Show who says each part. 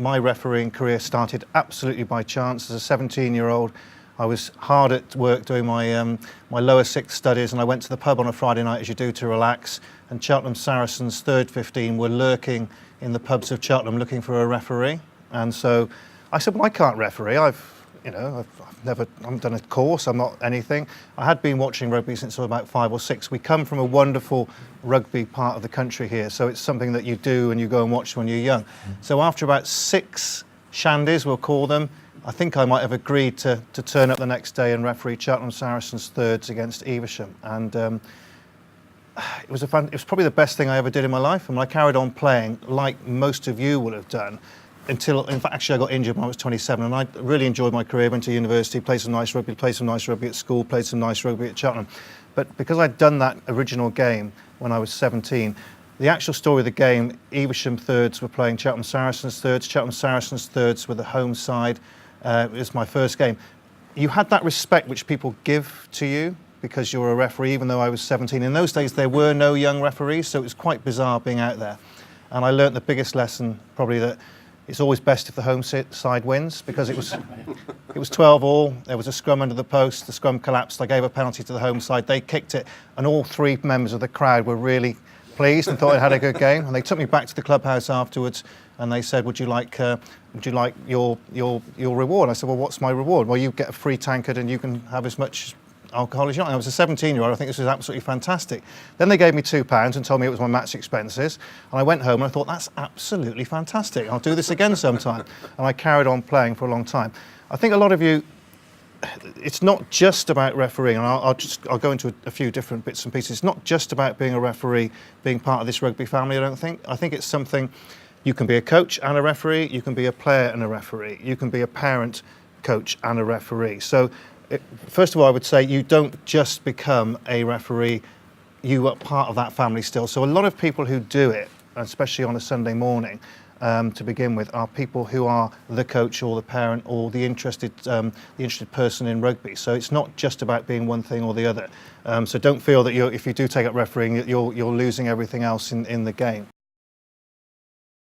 Speaker 1: my refereeing career started absolutely by chance. As a 17-year-old, I was hard at work doing my lower sixth studies, and I went to the pub on a Friday night, as you do, to relax. And Cheltenham Saracens, third 15, were lurking in the pubs of Cheltenham looking for a referee. And so I said, well, I can't referee. I haven't done a course, I'm not anything. I had been watching rugby since I was about 5 or 6. We come from a wonderful rugby part of the country here, so it's something that you do and you go and watch when you're young. So after about 6 shandies, we'll call them, I think I might have agreed to turn up the next day and referee Cheltenham Saracens thirds against Evesham. And it was probably the best thing I ever did in my life. And I carried on playing like most of you would have done until, in fact, actually I got injured when I was 27, and I really enjoyed my career. Went to university, played some nice rugby, at school, played some nice rugby at Cheltenham. But because I'd done that original game when I was 17, the actual story of the game, Evesham thirds were playing Cheltenham Saracens thirds. Cheltenham Saracens thirds were the home side. It was my first game. You had that respect which people give to you because you're a referee, even though I was 17. In those days, there were no young referees, so it was quite bizarre being out there. And I learnt the biggest lesson, probably, that it's always best if the home side wins, because it was 12 all. There was a scrum under the post. The scrum collapsed. I gave a penalty to the home side. They kicked it, and all 3 members of the crowd were really pleased and thought I had a good game. And they took me back to the clubhouse afterwards, and they said, "Would you like your reward?" I said, "Well, what's my reward?" "Well, you get a free tankard, and you can have as much alcohol as you like." And I was a 17-year-old. I think this was absolutely fantastic. Then they gave me £2 and told me it was my match expenses. And I went home and I thought, that's absolutely fantastic. I'll do this again sometime. And I carried on playing for a long time. I think a lot of you, it's not just about refereeing, and I'll go into a few different bits and pieces. It's not just about being a referee, being part of this rugby family, I don't think. I think it's something, you can be a coach and a referee, you can be a player and a referee, you can be a parent, coach and a referee. So first of all, I would say you don't just become a referee, you are part of that family still. So a lot of people who do it, especially on a Sunday morning, to begin with, are people who are the coach or the parent or the interested person in rugby. So it's not just about being one thing or the other. So don't feel that if you do take up refereeing, you're losing everything else in the game.